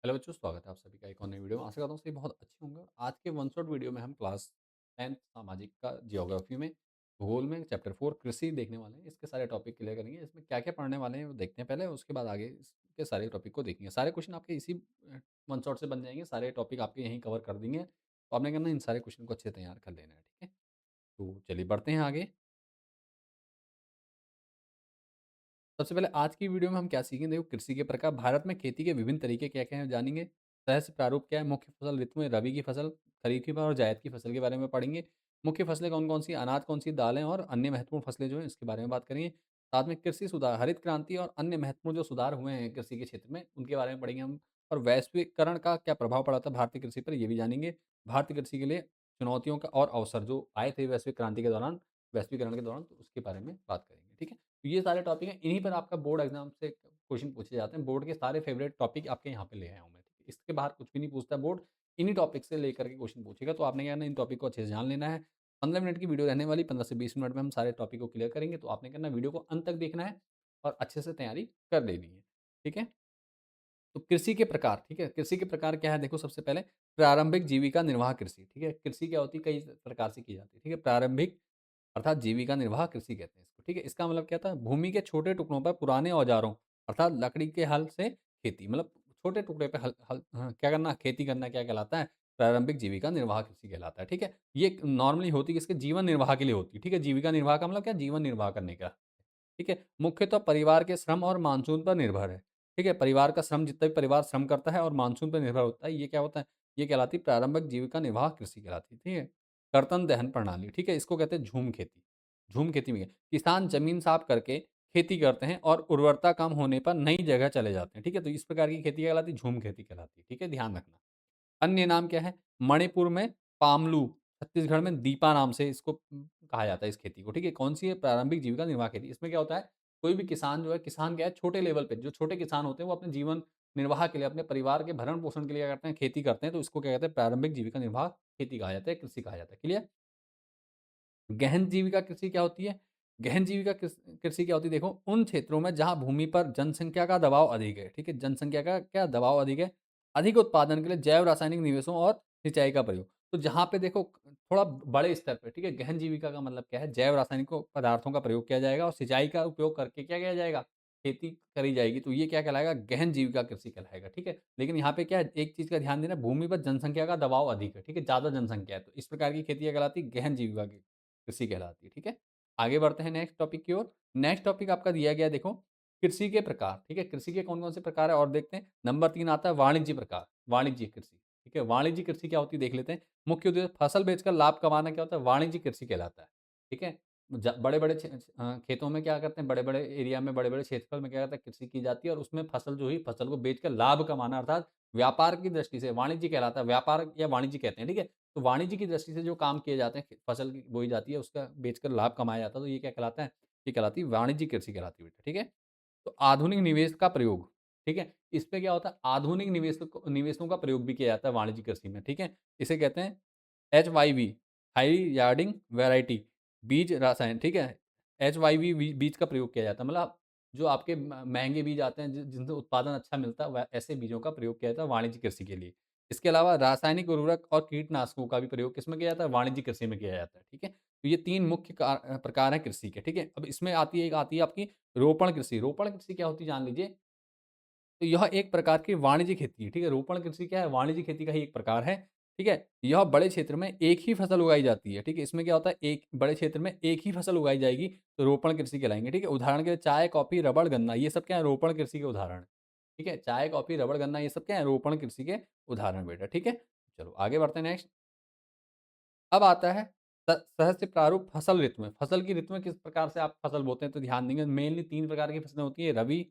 Hello बच्चों, स्वागत है आप सभी का एक और नई वीडियो में। आशा करता हूँ सभी बहुत अच्छे होंगे। और आज के वन शॉट वीडियो में हम क्लास 10th सामाजिक का जियोग्राफी में भूगोल में चैप्टर 4 कृषि देखने वाले हैं। इसके सारे टॉपिक क्लियर करेंगे। इसमें क्या क्या पढ़ने वाले हैं वो देखते हैं पहले, उसके बाद आगे इसके सारे टॉपिक को देखेंगे। सारे क्वेश्चन आपके इसी वन शॉट से बन जाएंगे, सारे टॉपिक आपके यहीं कवर कर देंगे। तो आपने करना इन सारे क्वेश्चन को अच्छे तैयार कर लेना है, ठीक है। तो चलिए बढ़ते हैं आगे। सबसे पहले आज की वीडियो में हम क्या सीखेंगे, देखो कृषि के प्रकार, भारत में खेती के विभिन्न तरीके क्या-क्या हैं जानेंगे। सहस्त्र प्रारूप क्या है, मुख्य फसल ऋतु में रबी की फसल, खरीफ की और जायद की फसल के बारे में पढ़ेंगे। मुख्य फसलें कौन-कौन सी, अनाज कौन सी, दालें और अन्य महत्वपूर्ण फसलें जो हैं इसके बारे में बात करेंगे। साथ में कृषि सुधार, हरित क्रांति और अन्य महत्वपूर्ण जो सुधार हुए हैं कृषि के क्षेत्र में उनके बारे में पढ़ेंगे हम। और वैश्वीकरण का क्या प्रभाव पड़ा था भारतीय कृषि पर, ये भी जानेंगे। भारतीय कृषि के लिए चुनौतियों का और अवसर जो आए थे वैश्विक क्रांति के दौरान, वैश्वीकरण के दौरान, तो उसके बारे में बात करेंगे, ठीक है। तो ये सारे टॉपिक हैं, इन्हीं पर आपका बोर्ड एग्जाम से क्वेश्चन पूछे जाते हैं। बोर्ड के सारे फेवरेट टॉपिक आपके यहाँ पे ले आया हूँ मैं, ठीक है? इसके बाहर कुछ भी नहीं पूछता बोर्ड, इन्हीं टॉपिक से लेकर के क्वेश्चन पूछेगा। तो आपने क्या करना है, इन टॉपिक को अच्छे से जान लेना है। 15 मिनट की वीडियो रहने वाली, 15 से 20 मिनट में हम सारे टॉपिक को क्लियर करेंगे। तो आपने करना है वीडियो को अंत तक देखना है और अच्छे से तैयारी कर लेनी है, ठीक है। तो कृषि के प्रकार, ठीक है, कृषि के प्रकार क्या है, देखो सबसे पहले प्रारंभिक जीविका निर्वाह कृषि, ठीक है। कृषि क्या होती है, कई प्रकार से की जाती है, ठीक है। प्रारंभिक अर्थात जीविका निर्वाह कृषि कहते हैं इसको, ठीक है। इसका मतलब क्या था, भूमि के छोटे टुकड़ों पर पुराने औजारों अर्थात लकड़ी के हल से खेती, मतलब छोटे टुकड़े पे हल हल हाँ, क्या करना, खेती करना, क्या कहलाता है, प्रारंभिक जीविका निर्वाह कृषि कहलाता है, ठीक है। ये नॉर्मली होती है किसके, जीवन निर्वाह के लिए होती है, ठीक है। जीविका निर्वाह का मतलब क्या, जीवन निर्वाह करने का, ठीक है। मुख्यतः परिवार के श्रम और मानसून पर निर्भर है, ठीक है। परिवार का श्रम, जितना भी परिवार श्रम करता है और मानसून पर निर्भर होता है, ये क्या होता है, ये कहलाती है प्रारंभिक जीविका निर्वाह कृषि कहलाती है, ठीक है। कर्तन दहन प्रणाली, ठीक है, इसको कहते हैं झूम खेती। झूम खेती में क्या? किसान जमीन साफ करके खेती करते हैं और उर्वरता कम होने पर नई जगह चले जाते हैं, ठीक है। तो इस प्रकार की खेती कहलाती है झूम खेती कहलाती है, ठीक है, ध्यान रखना। अन्य नाम क्या है? मणिपुर में पामलू, छत्तीसगढ़ में दीपा नाम से इसको कहा जाता है इस खेती को, ठीक है। कौन-सी है? प्रारंभिक जीविका निर्वाह खेती। इसमें क्या होता है, कोई भी किसान जो है, किसान क्या है, छोटे लेवल पे जो छोटे किसान होते हैं वो अपने जीवन निर्वाह के लिए, अपने परिवार के भरण-पोषण के लिए क्या करते हैं, खेती करते हैं। तो इसको क्या कहते हैं, प्रारंभिक जीविका निर्वाह खेती कहा जाता है, कृषि कहा जाता है। क्लियर? गहन जीविका कृषि क्या होती है? गहन जीविका कृषि क्या होती है? देखो, उन क्षेत्रों में जहाँ भूमि पर जनसंख्या का दबाव अधिक है, ठीक है? जनसंख्या का क्या दबाव अधिक है? अधिक उत्पादन के लिए जैव रासायनिक निवेशों और सिंचाई का प्रयोग। तो जहाँ पे देखो थोड़ा बड़े स्तर पे, ठीक है? गहन जीविका का मतलब क्या है? जैव रासायनिक पदार्थों का प्रयोग किया जाएगा और सिंचाई का उपयोग करके क्या किया जाएगा? खेती करी जाएगी। तो ये क्या कहलाएगा? गहन जीविका कृषि कहलाएगा, ठीक है? लेकिन यहाँ पे क्या है, एक चीज़ का ध्यान देना, भूमि पर जनसंख्या का दबाव अधिक है, ठीक है? ज़्यादा जनसंख्या है, तो इस प्रकार की खेती क्या कहलाती है? गहन जीविका की कृषि कहलाती है, ठीक है। आगे बढ़ते हैं नेक्स्ट टॉपिक की ओर। नेक्स्ट टॉपिक आपका दिया गया है, देखो कृषि के प्रकार, ठीक है। कृषि के कौन कौन से प्रकार है और देखते हैं। नंबर 3 आता है वाणिज्य प्रकार, वाणिज्य कृषि, ठीक है। वाणिज्य कृषि क्या होती है देख लेते हैं। मुख्य उद्देश्य फसल बेचकर लाभ कमाना क्या होता है, वाणिज्य कृषि कहलाता है, ठीक है। बड़े बड़े खेतों में क्या करते हैं, बड़े बड़े एरिया में, बड़े बड़े क्षेत्रफल में क्या करते हैं, कृषि की जाती है और उसमें फसल जो ही फसल को बेचकर लाभ कमाना अर्थात व्यापार की दृष्टि से वाणिज्य कहलाता है। व्यापार या वाणिज्य कहते हैं, ठीक है। तो वाणिज्य की दृष्टि से जो काम किए जाते हैं, फसल की बोई जाती है, उसका बेचकर लाभ कमाया जाता है, तो ये क्या कहलाता है? ये कहलाती है वाणिज्य कृषि कहलाती है बेटा, ठीक है। तो आधुनिक निवेश का प्रयोग, ठीक है। इसपे क्या होता है, आधुनिक निवेशों का प्रयोग भी किया जाता है वाणिज्य कृषि में, ठीक है। इसे कहते हैं एचवाईवी, हाई यार्डिंग वैरायटी बीज रसायन, ठीक है। एचवाईवी बीज का प्रयोग किया जाता है, मतलब जो आपके महंगे बीज आते हैं जिनसे उत्पादन अच्छा मिलता है, ऐसे बीजों का प्रयोग किया जाता है वाणिज्य कृषि के लिए। इसके अलावा रासायनिक उर्वरक और कीटनाशकों का भी प्रयोग किसमें किया जाता है, वाणिज्य कृषि में किया जाता है, ठीक है। तो ये तीन मुख्य प्रकार हैं कृषि के, ठीक है। अब इसमें आती है आपकी रोपण कृषि। रोपण कृषि क्या होती है जान लीजिए। तो यह एक प्रकार की वाणिज्य खेती है, ठीक है। रोपण कृषि क्या है, वाणिज्य खेती का ही एक प्रकार है, ठीक है। यह बड़े क्षेत्र में एक ही फसल उगाई जाती है, ठीक है। इसमें क्या होता है, एक बड़े क्षेत्र में एक ही फसल उगाई जाएगी, तो रोपण कृषि कहलाएंगे, ठीक है। उदाहरण के लिए चाय, कॉफी, रबड़, गन्ना, ये सब क्या है, रोपण कृषि के उदाहरण है, ठीक है। चाय, कॉफी, रबड़, गन्ना, ये सब क्या है, रोपण कृषि के उदाहरण बेटा, ठीक है। चलो आगे बढ़ते हैं नेक्स्ट। अब आता है सहस्त्र प्रारूप फसल ऋतु में। फसल की ऋतु में किस प्रकार से आप फसल बोते हैं, तो ध्यान देंगे मेनली 3 प्रकार की फसलें होती है, रबी,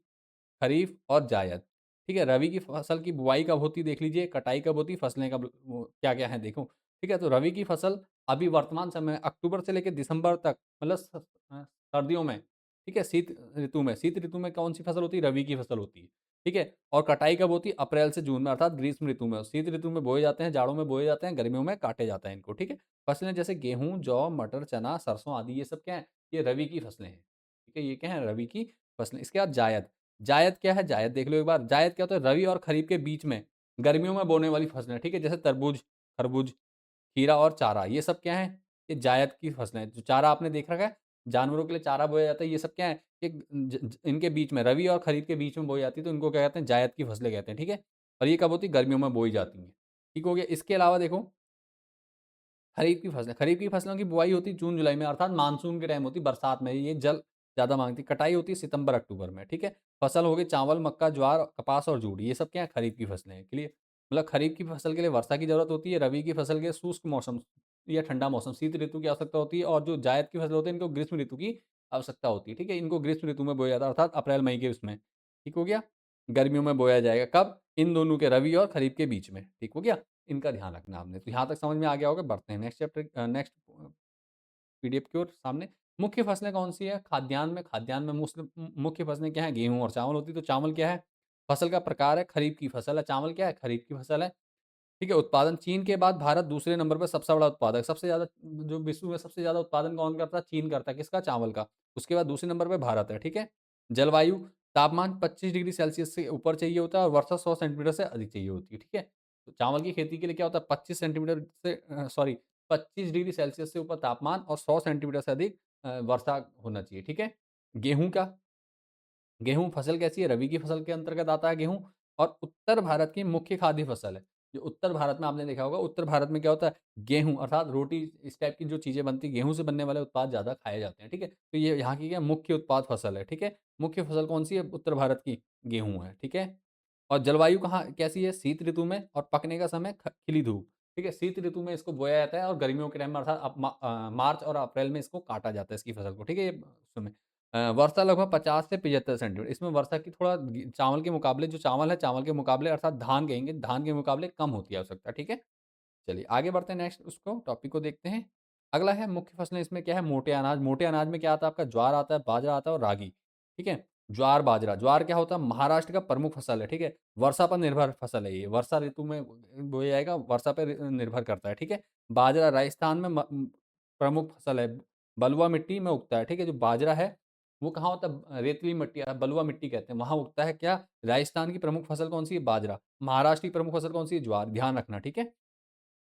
खरीफ और जायद, ठीक है। रबी की फसल की बुआई कब होती है देख लीजिए, कटाई कब होती है, फसलें कब, वो क्या-क्या हैं देखो, ठीक है। तो रबी की फसल अभी वर्तमान समय में अक्टूबर से लेके दिसंबर तक, मतलब सर्दियों में, ठीक है। शीत ऋतु में, शीत ऋतु में कौन-सी फसल होती है, रबी की फसल होती है, ठीक है। और कटाई कब होती है, अप्रैल से जून में अर्थात ग्रीष्म ऋतु में। शीत ऋतु में बोए जाते हैं, जाड़ों में बोए जाते हैं, गर्मियों में काटे जाते हैं इनको, ठीक है। फसलें जैसे गेहूँ, जौ, मटर, चना, सरसों आदि ये सब क्या है, ये रबी की फसलें हैं, ठीक है। ये क्या है, रबी की फसलें। इसके बाद जायद। जायद क्या है, जायद देख लो एक बार। जायद क्या होता है, रबी और खरीफ के बीच में, गर्मियों में बोने वाली फसलें, ठीक है? जैसे तरबूज, खरबूज, खीरा और चारा, ये सब क्या हैं? ये जायद की फसलें हैं। जो चारा आपने देख रखा है, जानवरों के लिए चारा बोया जाता है, ये सब क्या है? एक ज ज इनके बीच में रबी और खरीफ के बीच में बोई जाती है, तो इनको क्या कहते हैं? जायद की फसलें कहते हैं, ठीक है? और ये कब होती है? गर्मियों में बोई जाती हैं। ठीक हो गया? इसके अलावा देखो, खरीफ की फसलों की बुआई होती है जून-जुलाई में, अर्थात मानसून के टाइम होती है, बरसात में, ये जल ज़्यादा माँगती है। कटाई होती है सितंबर-अक्टूबर में, ठीक है? फसल हो गई चावल, मक्का, ज्वार, कपास और जूट, ये सब क्या है? खरीफ की फसलें हैं, क्लियर? मतलब खरीफ की फसल के लिए वर्षा की ज़रूरत होती है, रबी की फसल के लिए शुष्क मौसम या ठंडा मौसम, शीत ऋतु की आवश्यकता होती है, और जो जायद की फसल होती है, इनको ग्रीष्म ऋतु की आवश्यकता होती है, ठीक है? इनको ग्रीष्म ऋतु में बोया जाता है, अर्थात अप्रैल-मई के उसमें, ठीक हो गया? गर्मियों में बोया जाएगा, कब? इन दोनों के, रबी और खरीफ के बीच में, ठीक हो गया? इनका ध्यान रखना आपने। तो यहाँ तक समझ में आ गया होगा, बढ़ते हैं नेक्स्ट चैप्टर, नेक्स्ट पीडीएफ की ओर सामने। मुख्य फसलें कौन-सी है? खाद्यान्न में मुख्य फसलें क्या हैं? गेहूँ और चावल होती है। तो चावल क्या है? फसल का प्रकार है, खरीफ की फसल है। चावल क्या है? खरीफ की फसल है। ठीक है? उत्पादन, चीन के बाद भारत दूसरे नंबर पे सबसे बड़ा उत्पादक, सबसे ज़्यादा, जो विश्व में सबसे ज़्यादा उत्पादन कौन करता है? चीन करता है। किसका? चावल का। उसके बाद दूसरे नंबर पे भारत है, ठीक है? जलवायु, तापमान 25 डिग्री सेल्सियस से ऊपर चाहिए होता है और वर्षा 100 सेंटीमीटर से अधिक चाहिए होती है, ठीक है? तो चावल की खेती के लिए क्या होता है? 25 सेंटीमीटर से 25 डिग्री सेल्सियस से ऊपर तापमान और 100 सेंटीमीटर से अधिक वर्षा होना चाहिए, ठीक है? गेहूँ का, गेहूँ फसल कैसी है? रबी की फसल के अंतर्गत आता है गेहूँ, और उत्तर भारत की मुख्य खाद्य फसल है। जो उत्तर भारत में आपने देखा होगा, उत्तर भारत में क्या होता है? गेहूँ, अर्थात रोटी, इस टाइप की जो चीज़ें बनती हैं, गेहूँ से बनने वाले उत्पाद ज़्यादा खाए जाते हैं, ठीक है? तो ये यहाँ की क्या मुख्य उत्पाद फसल है, ठीक है? मुख्य फसल कौन-सी है? उत्तर भारत की गेहूँ है, ठीक है? और जलवायु कहाँ कैसी है? शीत ऋतु में, और पकने का समय खिली धूप, ठीक है? शीत ऋतु में इसको बोया जाता है, और गर्मियों के टाइम में, अर्थात मार्च और अप्रैल में इसको काटा जाता है, इसकी फसल को, ठीक है? ये समय वर्षा लगभग 50 से 75 सेंटीमीटर, इसमें वर्षा की थोड़ा चावल के मुकाबले, जो चावल है, चावल के मुकाबले, अर्थात धान कहेंगे, धान के मुकाबले कम होती है आवश्यकता, ठीक है? चलिए आगे बढ़ते हैं, नेक्स्ट उसको टॉपिक को देखते हैं। अगला है मुख्य फसलें, इसमें क्या है? मोटे अनाज में क्या आता है आपका? ज्वार आता है, बाजरा आता है और रागी, ठीक है? ज्वार, बाजरा, ज्वार क्या होता है? महाराष्ट्र का प्रमुख फसल है, ठीक है? वर्षा पर निर्भर फसल है ये, वर्षा ऋतु में बोया जाएगा, वर्षा पे निर्भर करता है, ठीक है? बाजरा राजस्थान में प्रमुख फसल है, बलुआ मिट्टी में उगता है, ठीक है? जो बाजरा है, वो कहाँ होता है? रेतीली मिट्टी, बलुआ मिट्टी कहते हैं, वहाँ उगता है। क्या? राजस्थान की प्रमुख फसल कौन-सी है? बाजरा। महाराष्ट्र की प्रमुख फसल कौन-सी है? ज्वार, ध्यान रखना, ठीक है?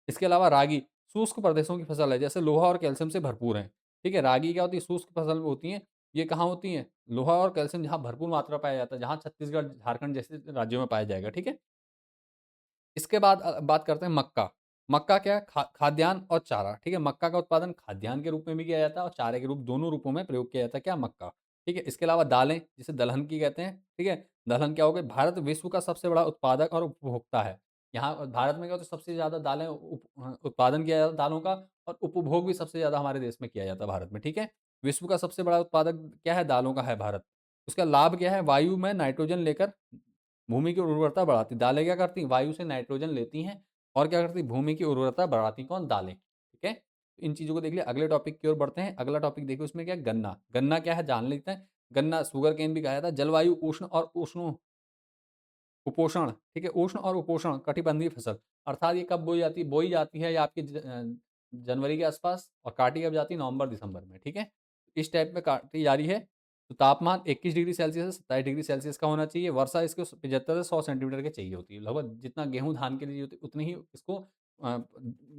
इसके अलावा रागी, शुष्क प्रदेशों की फसल है, जैसे लोहा और कैल्शियम से भरपूर है, ठीक है? रागी क्या होती है? शुष्क फसल होती हैं, ये कहाँ होती हैं? लोहा और कैल्शियम जहाँ भरपूर मात्रा पाया जाता है, जहाँ छत्तीसगढ़, झारखंड जैसे राज्यों में पाया जाएगा, ठीक है? इसके बाद बात करते हैं मक्का। मक्का क्या है? खाद्यान्न और चारा, ठीक है? मक्का का उत्पादन खाद्यान्न के रूप में भी किया जाता है और चारे के रूप, दोनों रूपों में प्रयोग किया जाता है, क्या? मक्का, ठीक है? इसके अलावा दालें, जिसे दलहन की कहते हैं, ठीक है? दलहन क्या हो गई? भारत विश्व का सबसे बड़ा उत्पादक और उपभोक्ता है। यहाँ भारत में क्या होता है? सबसे ज़्यादा दालें उत्पादन किया जाता है दालों का, और उपभोग भी सबसे ज़्यादा हमारे देश में किया जाता है भारत में, ठीक है? विश्व का सबसे बड़ा उत्पादक क्या है? दालों का है भारत। उसका लाभ क्या है? वायु में नाइट्रोजन लेकर भूमि की उर्वरता बढ़ाती। दालें क्या करती हैं? वायु से नाइट्रोजन लेती हैं और क्या करती हैं? भूमि की उर्वरता बढ़ाती। कौन? दालें, ठीक है? इन चीज़ों को देख लिया, अगले टॉपिक की ओर बढ़ते हैं। अगला टॉपिक देखिए, उसमें क्या है? गन्ना। गन्ना क्या है? जान लेते हैं। गन्ना शुगर केन भी कहा जाता है। जलवायु उष्ण और उष्ण कुपोषण, ठीक है? उष्ण और उपोष्ण कटिबंधीय फसल, अर्थात ये कब बोई जाती है? बोई जाती है ये आपकी जनवरी के आसपास, और काटी कब जाती है? नवंबर-दिसंबर में, ठीक है? इस टाइप में काटी जा रही है। तो तापमान 21 डिग्री सेल्सियस से 27 डिग्री सेल्सियस का होना चाहिए। वर्षा इसको 75 से 100 सेंटीमीटर की चाहिए होती है। लगभग जितना गेहूँ, धान के लिए होती है, उतनी ही इसको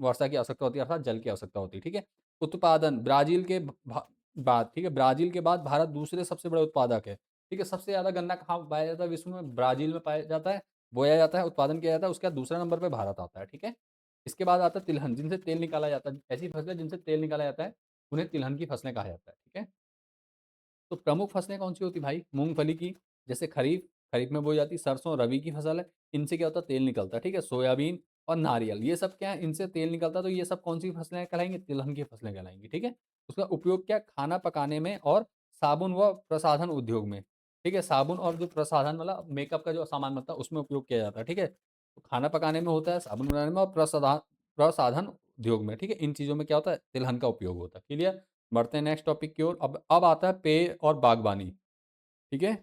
वर्षा की आवश्यकता होती है, अर्थात जल की आवश्यकता होती है, ठीक है? उत्पादन, ब्राज़ील के बाद, ठीक है? ब्राज़ील के बाद भारत दूसरे सबसे बड़े उत्पादक है। ठीक है? सबसे ज़्यादा गन्ना कहाँ पाया जाता है विश्व में? ब्राज़ील में पाया जाता है, बोया जाता है, उत्पादन किया जाता है, उसके बाद दूसरे नंबर पे भारत आता है, ठीक है? इसके बाद आता है तिलहन, जिनसे तेल निकाला जाता है। ऐसी फसलें जिनसे तेल निकाला जाता है, उन्हें तिलहन की फसलें कहा जाता है, ठीक है? तो प्रमुख फसलें कौन-सी होती भाई? मूँगफली की, जैसे खरीफ में बोई जाती है, सरसों रबी की फसल है, इनसे क्या होता है? तेल निकलता है, ठीक है? सोयाबीन और नारियल, ये सब क्या है? इनसे तेल निकलता है, तो ये सब कौन-सी फसलें कहलाएँगी? तिलहन की फसलें कहलाएँगी, ठीक है? उसका उपयोग क्या? खाना पकाने में और साबुन व प्रसाधन उद्योग में, ठीक है? साबुन और जो प्रसाधन, मतलब मेकअप का जो सामान बनता है, उसमें उपयोग किया जाता है, ठीक है? तो खाना पकाने में होता है, साबुन बनाने में, और प्रसाधन उद्योग में, ठीक है? इन चीज़ों में क्या होता है? तिलहन का उपयोग होता है, क्लियर? बढ़ते हैं नेक्स्ट टॉपिक की ओर। अब आता है पेय और बागवानी, ठीक है?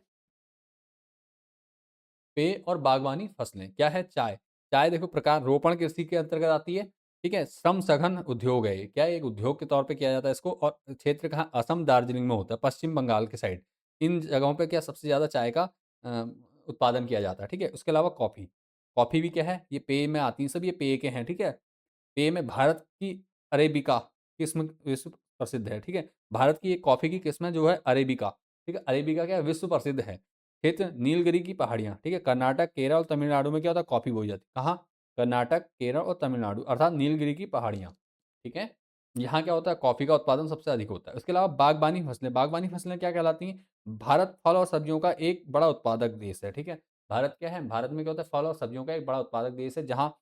पेय और बागवानी फसलें, क्या है? चाय। चाय देखो प्रकार, रोपण कृषि के अंतर्गत आती है, ठीक है? श्रम सघन उद्योग है ये। क्या है? एक उद्योग के तौर पे किया जाता है इसको, और क्षेत्र कहाँ? असम, दार्जिलिंग में होता है, पश्चिम बंगाल के साइड। इन जगहों पे क्या सबसे ज़्यादा चाय का अ, उत्पादन किया जाता है, ठीक है? उसके अलावा कॉफ़ी। कॉफ़ी भी क्या है, ये पेय में आती हैं सब, ये पेय के हैं, ठीक है? पेय में भारत की अरेबिका किस्म विश्व प्रसिद्ध है, ठीक है? भारत की एक कॉफ़ी की किस्म है जो है अरेबिका, ठीक है? अरेबिका क्या है, विश्व प्रसिद्ध है। क्षेत्र नीलगिरी की पहाड़ियाँ, ठीक है? कर्नाटक, केरल और तमिलनाडु में क्या होता है, कॉफ़ी बोई जाती है। कहाँ? कर्नाटक, केरल और तमिलनाडु अर्थात नीलगिरी की पहाड़ियाँ, ठीक है? यहाँ क्या होता है, कॉफ़ी का उत्पादन सबसे अधिक होता है। उसके अलावा बागवानी फसलें क्या कहलाती हैं? भारत फल और सब्जियों का एक बड़ा उत्पादक देश है, ठीक है? भारत क्या है? भारत में क्या होता है, फल और सब्जियों का एक बड़ा उत्पादक देश है, जहाँ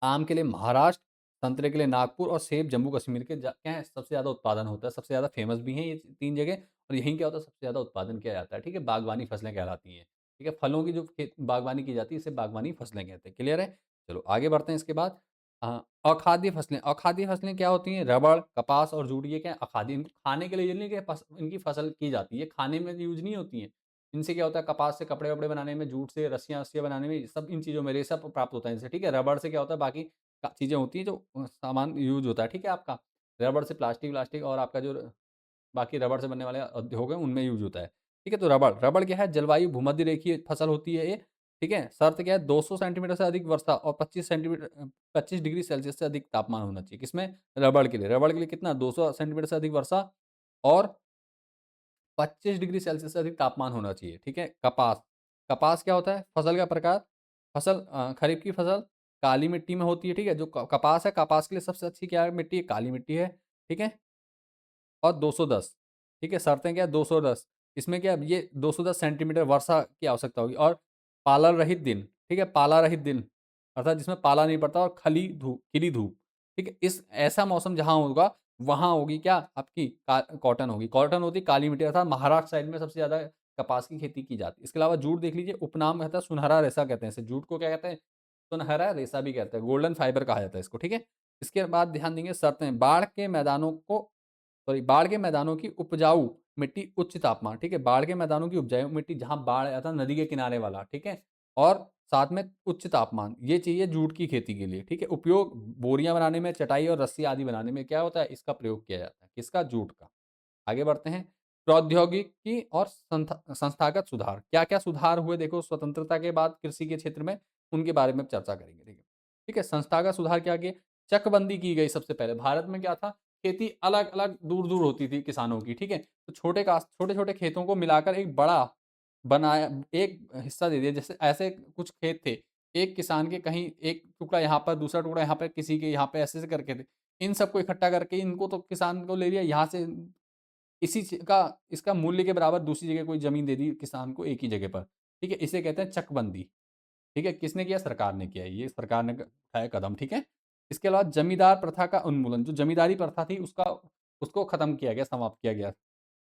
आम के लिए महाराष्ट्र, संतरे के लिए नागपुर और सेब जम्मू-कश्मीर के क्या है, सबसे ज़्यादा उत्पादन होता है, सबसे ज़्यादा फेमस भी हैं ये 3 जगह, और यहीं क्या होता है, सबसे ज़्यादा उत्पादन किया जाता है, ठीक है? बागवानी फसलें कहलाती हैं, ठीक है? फलों की जो बागवानी की जाती है, इसे बागवानी फसलें कहते हैं, क्लियर है? चलो आगे बढ़ते हैं इसके बाद। अखाद्य फसलें क्या होती हैं? रबड़, कपास और जूट, ये क्या है, अखाद्य, इनको खाने के लिए नहीं कि इनकी फसल की जाती है, ये खाने में यूज़ नहीं होती हैं। इनसे क्या होता है, कपास से कपड़े-वपड़े बनाने में, जूट से रस्सियाँ-वस्सियाँ बनाने में, सब इन चीज़ों में रेशा प्राप्त होता है इनसे, ठीक है? रबड़ से क्या होता है, बाकी चीज़ें होती हैं जो सामान यूज़ होता है, ठीक है आपका? रबड़ से प्लास्टिक-व्लास्टिक और आपका जो बाकी रबड़ से बनने वाले उद्योग हैं, उनमें यूज़ होता है, ठीक है? तो रबड़ क्या है, जलवायु भूमध्य रेखीय फसल होती है ये, ठीक है? शर्त क्या है, 200 सेंटीमीटर से अधिक वर्षा और 25 डिग्री सेल्सियस से अधिक तापमान होना चाहिए। किसमें? रबड़ के लिए कितना? 200 सेंटीमीटर से अधिक वर्षा और 25 डिग्री सेल्सियस से अधिक तापमान होना चाहिए, ठीक है? कपास क्या होता है? फसल का प्रकार। खरीफ की फसल काली मिट्टी में होती है, ठीक है? जो क कपास है, कपास के लिए सबसे अच्छी क्या है मिट्टी? काली मिट्टी है, ठीक है? और 210, ठीक है? शर्तें क्या है? 210, इसमें क्या है, ये 210 सेंटीमीटर वर्षा की आवश्यकता होगी और पाला रहित दिन, ठीक है? पाला रहित दिन, अर्थात जिसमें पाला नहीं पड़ता और खिली धूप, ठीक है? इस ऐसा मौसम जहाँ होगा, वहाँ होगी क्या आपकी कॉटन होगी। कॉटन होती है काली मिट्टी, अर्थात महाराष्ट्र साइड में सबसे ज़्यादा कपास की खेती की जाती है। इसके अलावा जूट देख लीजिए, उपनाम रहता है सुनहरा रेशा कहते हैं इसे। जूट को क्या कहते हैं? सुनहरा रेशा भी कहते हैं, गोल्डन फाइबर कहा जाता है इसको, ठीक है? इसके बाद ध्यान देंगे शर्तें, बाढ़ के मैदानों की उपजाऊ मिट्टी, उच्च तापमान, ठीक है? बाढ़ के मैदानों की उपजाऊ मिट्टी, जहाँ बाढ़ आता है नदी के किनारे वाला, ठीक है? और साथ में उच्च तापमान, ये चाहिए जूट की खेती के लिए, ठीक है? उपयोग बोरियां बनाने में, चटाई और रस्सी आदि बनाने में क्या होता है, इसका प्रयोग किया जाता है। किसका? जूट का। आगे बढ़ते हैं। प्रौद्योगिकी और संस्थागत सुधार, क्या-क्या सुधार हुए देखो स्वतंत्रता के बाद कृषि के क्षेत्र में, उनके बारे में चर्चा करेंगे, ठीक है? ठीक है, संस्थागत सुधार क्या किए? चकबंदी की गई सबसे पहले। भारत में क्या था? खेती अलग-अलग, दूर-दूर होती थी किसानों की, ठीक है? तो छोटे-छोटे खेतों को मिलाकर एक बड़ा बनाया, एक हिस्सा दे दिया। जैसे ऐसे कुछ खेत थे, एक किसान के कहीं एक टुकड़ा यहाँ पर, दूसरा टुकड़ा यहाँ पे, किसी के यहाँ पे, ऐसे-ऐसे करके थे। इन सबको इकट्ठा करके इनको तो किसान को ले लिया, यहाँ से इसी का इसका मूल्य के बराबर दूसरी जगह कोई ज़मीन दे दी किसान को एक ही जगह पर, ठीक है? इसे कहते हैं चकबंदी, ठीक है? किसने किया? सरकार ने किया है, ये सरकार ने उठाया कदम, ठीक है? इसके अलावा जमींदार प्रथा का उन्मूलन, जो जमींदारी प्रथा थी उसको खत्म किया गया, समाप्त किया गया।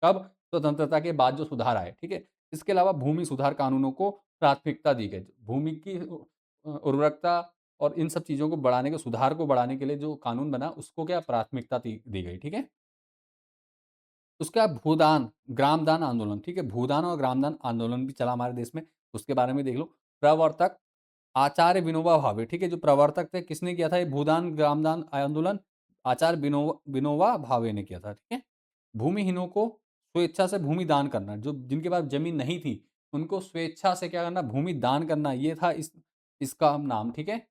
कब? स्वतंत्रता के बाद जो सुधार आए, ठीक है? इसके अलावा भूमि सुधार कानूनों को प्राथमिकता दी गई। भूमि की उर्वरकता और इन सब चीज़ों को बढ़ाने के, सुधार को बढ़ाने के लिए जो कानून बना, उसको क्या प्राथमिकता दी गई, ठीक है? उसका भूदान, ग्रामदान आंदोलन, ठीक है? भूदान और ग्रामदान आंदोलन भी चला हमारे देश में, उसके बारे में देख लो। प्रवर्तक आचार्य विनोबा भावे, ठीक है? जो प्रवर्तक थे, किसने किया था ये भूदान, ग्रामदान आंदोलन? आचार्य विनोबा भावे ने किया था, ठीक है? भूमिहीनों को स्वेच्छा से भूमि दान करना, जो जिनके पास ज़मीन नहीं थी, उनको स्वेच्छा से क्या करना? भूमि दान करना, ये था इसका नाम, ठीक है?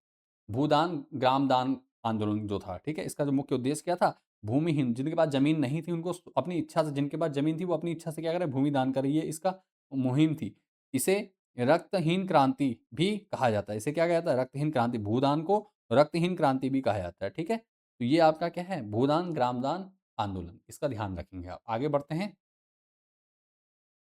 भूदान, ग्रामदान आंदोलन जो था, ठीक है? इसका जो मुख्य उद्देश्य क्या था? भूमिहीन, जिनके पास ज़मीन नहीं थी, उनको अपनी इच्छा से, जिनके पास ज़मीन थी, वो अपनी इच्छा से क्या करें? भूमि दान करें, ये इसका मुहिम थी। इसे रक्तहीन क्रांति भी कहा जाता है। इसे क्या कहा जाता है? रक्तहीन क्रांति। भूदान को रक्तहीन क्रांति भी कहा जाता है, ठीक है? तो ये आपका क्या है? भूदान, ग्रामदान आंदोलन, इसका ध्यान रखेंगे आप। आगे बढ़ते हैं।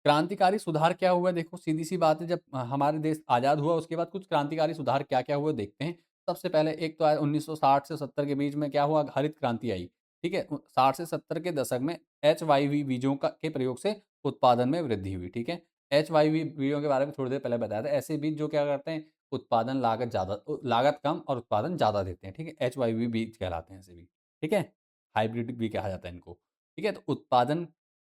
क्रांतिकारी सुधार क्या हुआ? देखो सीधी-सी बात है, जब हमारे देश आज़ाद हुआ, उसके बाद कुछ क्रांतिकारी सुधार क्या-क्या हुए देखते हैं। सबसे पहले एक तो आया 1960 से 70 के बीच में, क्या हुआ? हरित क्रांति आई, ठीक है? 60 से 70 के दशक में एचवाईवी बीजों का के प्रयोग से उत्पादन में वृद्धि हुई, ठीक है? एचवाईवी बीजों के बारे में थोड़ी देर पहले बताया था। ऐसे बीज जो क्या करते हैं? उत्पादन लागत कम और उत्पादन ज़्यादा देते हैं, ठीक है? एचवाईवी बीज कहलाते हैं ऐसे बीज, ठीक है? हाइब्रिड भी कहा जाता है इनको, ठीक है? तो उत्पादन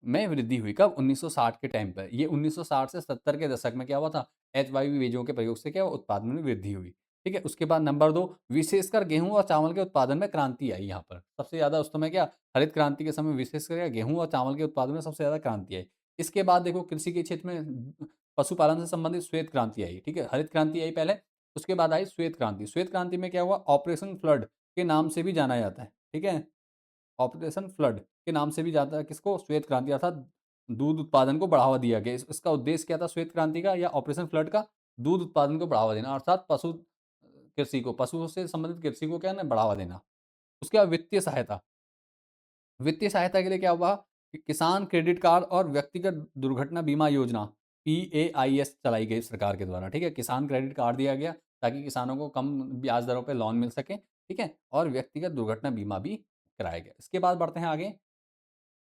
में वृद्धि हुई कब? 1960 के टाइम पर। ये 1960 से 70 के दशक में क्या हुआ था? एचवाईवी बीजों के प्रयोग से क्या हुआ? उत्पादन में वृद्धि हुई। ठीक है? उसके बाद नंबर 2, विशेषकर गेहूँ और चावल के उत्पादन में क्रांति आई यहाँ पर। सबसे ज़्यादा उस समय क्या? हरित क्रांति के समय विशेषकर क्या गेहूँ और चावल के उत्पादन में सबसे ज़्यादा क्रांति आई। इसके बाद देखो कृषि के क्षेत्र में पशुपालन से संबंधित श्वेत क्रांति आई। ठीक है? हरित क्रांति आई पहले, उसके बाद आई श्वेत क्रांति। श्वेत क्रांति में क्या हुआ? ऑपरेशन फ्लड के नाम से भी जाना जाता है, ठीक है? ऑपरेशन फ्लड के नाम से भी जाता है किसको? श्वेत क्रांति, अर्थात दूध उत्पादन को बढ़ावा दिया गया। इसका उद्देश्य क्या था श्वेत क्रांति का या ऑपरेशन फ्लड का? दूध उत्पादन को बढ़ावा देना, अर्थात कृषि को, पशुओं से संबंधित कृषि को क्या है ना बढ़ावा देना। उसके बाद वित्तीय सहायता। वित्तीय सहायता के लिए क्या हुआ कि किसान क्रेडिट कार्ड और व्यक्तिगत दुर्घटना बीमा योजना पीएआईएस चलाई गई सरकार के द्वारा, ठीक है? किसान क्रेडिट कार्ड दिया गया ताकि किसानों को कम ब्याज दरों पे लोन मिल सके, ठीक है? और व्यक्तिगत दुर्घटना बीमा भी कराया गया। इसके बाद बढ़ते हैं आगे।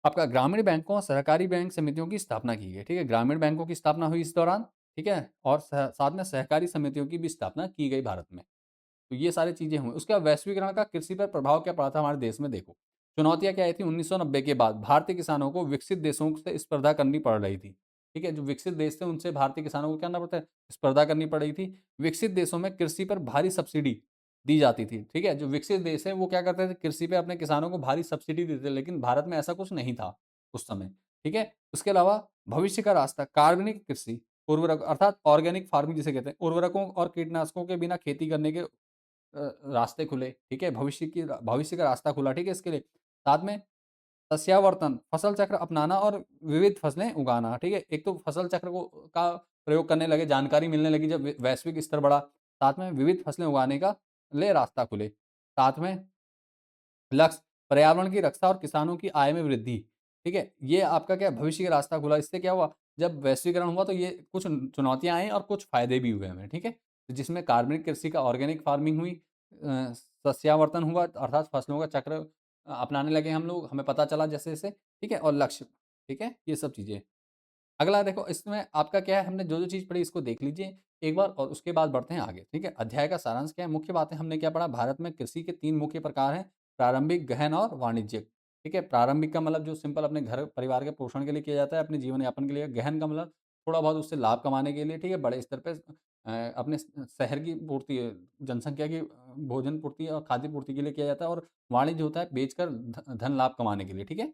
आपका ग्रामीण बैंकों और सहकारी बैंक समितियों की स्थापना की गई, ठीक है? ग्रामीण बैंकों की स्थापना हुई इस दौरान, ठीक है? और साथ में सहकारी समितियों की भी स्थापना की गई भारत में। तो ये सारी चीज़ें हुई। उसके बाद वैश्वीकरण का कृषि पर प्रभाव क्या पड़ा था हमारे देश में देखो। चुनौतियाँ क्या आई थी 1990 के बाद भारतीय किसानों को विकसित देशों से स्पर्धा करनी पड़ रही थी। ठीक है? जो विकसित देश थे उनसे भारतीय किसानों को क्या करना पड़ता है? स्पर्धा करनी पड़ रही थी। विकसित देशों में कृषि पर भारी सब्सिडी दी जाती थी। ठीक है? जो विकसित देश है वो क्या करते थे? कृषि पे अपने किसानों को भारी सब्सिडी देते थे, लेकिन भारत में ऐसा कुछ नहीं था उस समय। ठीक है? उसके अलावा भविष्य का रास्ता कार्बनिक कृषि, उर्वरक अर्थात ऑर्गेनिक फार्मिंग जिसे कहते हैं, उर्वरकों और कीटनाशकों के बिना खेती करने के रास्ते खुले, ठीक है? भविष्य का रास्ता खुला, ठीक है, इसके लिए। साथ में सस्यावर्तन, फसल चक्र अपनाना और विविध फसलें उगाना, ठीक है? एक तो फसल चक्र का प्रयोग करने लगे, जानकारी मिलने लगी जब वैश्विक स्तर बढ़ा, साथ में विविध फसलें उगाने का लिए रास्ता खुले। साथ में लक्ष्य पर्यावरण की रक्षा और किसानों की आय में वृद्धि, ठीक है? ये आपका क्या भविष्य का रास्ता खुला। इससे क्या हुआ? जब वैश्वीकरण हुआ तो ये कुछ चुनौतियाँ आई और कुछ फ़ायदे भी हुए हमें, ठीक है? तो जिसमें कार्बनिक कृषि का ऑर्गेनिक फार्मिंग हुई, सस्यावर्तन हुआ अर्थात फसलों का चक्र अपनाने लगे हम लोग, हमें पता चला जैसे-जैसे, ठीक है? और लक्ष्य, ठीक है? ये सब चीज़ें। अगला देखो इसमें आपका क्या है, हमने जो-जो चीज़ पढ़ी इसको देख लीजिए एक बार और उसके बाद बढ़ते हैं आगे, ठीक है? अध्याय का सारांश क्या है? मुख्य बातें हमने क्या पढ़ा? भारत में कृषि के 3 मुख्य प्रकार हैं, प्रारंभिक, गहन और वाणिज्यिक, ठीक है? प्रारंभिक का मतलब जो सिंपल अपने घर परिवार के पोषण के लिए किया जाता है, अपने जीवन यापन के लिए। गहन का मतलब थोड़ा बहुत उससे लाभ कमाने के लिए, ठीक है? बड़े स्तर पे अपने शहर की पूर्ति जनसंख्या की भोजन पूर्ति और खाद्य पूर्ति के लिए किया जाता है, और वाणिज्य होता है बेचकर धन लाभ कमाने के लिए, ठीक है?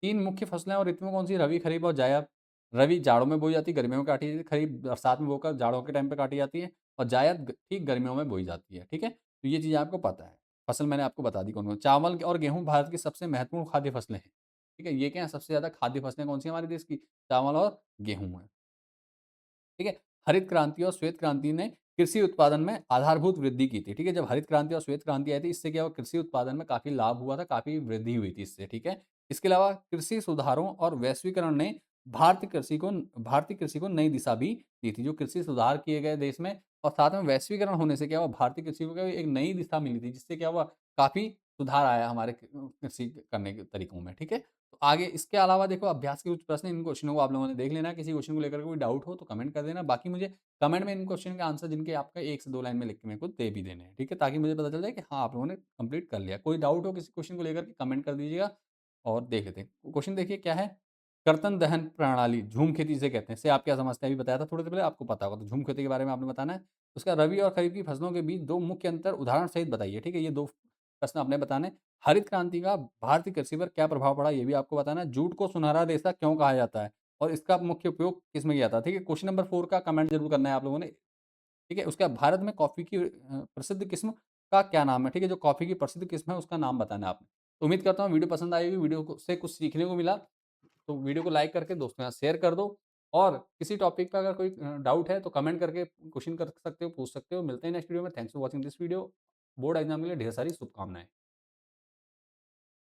3 मुख्य फसलें और ऋतुएँ कौन-सी हैं? रबी, खरीफ और जायद। रबी जाड़ों में बोई जाती है, गर्मियों में काटी जाती है। खरीफ बरसात में बोकर जाड़ों के टाइम पे काटी जाती है, और जायद ठीक गर्मियों में बोई जाती है, ठीक है? तो ये चीज़ें आपको पता है। फसल मैंने आपको बता दी कौन-कौन। चावल और गेहूँ भारत की सबसे महत्वपूर्ण खाद्य फसलें हैं, ठीक है? ये क्या है? सबसे ज़्यादा खाद्य फसलें कौन-सी हैं हमारे देश की? चावल और गेहूँ हैं। ठीक है? हरित क्रांति और श्वेत क्रांति ने कृषि उत्पादन में आधारभूत वृद्धि की थी, ठीक है? जब हरित क्रांति और श्वेत क्रांति आई थी, इससे क्या हुआ? कृषि उत्पादन में काफ़ी लाभ हुआ था, काफ़ी वृद्धि हुई थी इससे, ठीक है? इसके अलावा कृषि सुधारों और वैश्वीकरण ने भारतीय कृषि को नई दिशा भी दी थी। जो कृषि सुधार किए गए देश में, और साथ में वैश्वीकरण होने से क्या हुआ? भारतीय कृषि को क्या हुआ? एक नई दिशा मिली थी, जिससे क्या हुआ? काफ़ी सुधार आया हमारे कृषि करने के तरीकों में, ठीक है? तो आगे इसके अलावा देखो अभ्यास के कुछ प्रश्न, इन क्वेश्चनों को आप लोगों ने देख लेना है। किसी क्वेश्चन को लेकर कोई डाउट हो तो कमेंट कर देना। बाकी मुझे कमेंट में इन क्वेश्चन के आंसर जिनके आपका 1 से 2 लाइन में लिख के मेरे को दे भी देने हैं, ठीक है? ताकि मुझे पता चल जाए कि हाँ, आप लोगों ने कंप्लीट कर लिया। कोई डाउट हो किसी क्वेश्चन को लेकर के कमेंट कर दीजिएगा और देख लेते हैं। क्वेश्चन देखिए क्या है? कर्तन दहन प्रणाली, झूम खेती जिसे कहते हैं, इससे आप क्या समझते हैं? अभी बताया था थोड़ी देर पहले, आपको पता होगा। तो झूम खेती के बारे में आपने बताना है। उसका रबी और खरीफ की फसलों के बीच 2 मुख्य अंतर उदाहरण सहित बताइए, ठीक है? ये 2 प्रश्न आपने बताने हैं। हरित क्रांति का भारतीय कृषि पर क्या प्रभाव पड़ा, ये भी आपको बताना है। जूट को सुनहरा रेशा क्यों कहा जाता है और इसका मुख्य उपयोग किसमें किया जाता है? ठीक है? क्वेश्चन नंबर 4 का कमेंट ज़रूर करना है आप लोगों ने, ठीक है? उसके बाद भारत में कॉफ़ी की प्रसिद्ध किस्म का क्या नाम है? ठीक है? जो कॉफ़ी की प्रसिद्ध किस्म है उसका नाम बताना है आपने। तो उम्मीद करता हूँ वीडियो पसंद आई होगी, वीडियो को से कुछ सीखने को मिला। तो वीडियो को लाइक करके दोस्तों के साथ शेयर कर दो, और किसी टॉपिक पे अगर कोई डाउट है तो कमेंट करके क्वेश्चन कर सकते हो, पूछ सकते हो। मिलते हैं नेक्स्ट वीडियो में। Thanks for watching this video. Board exam के लिए ढेर सारी शुभकामनाएँ।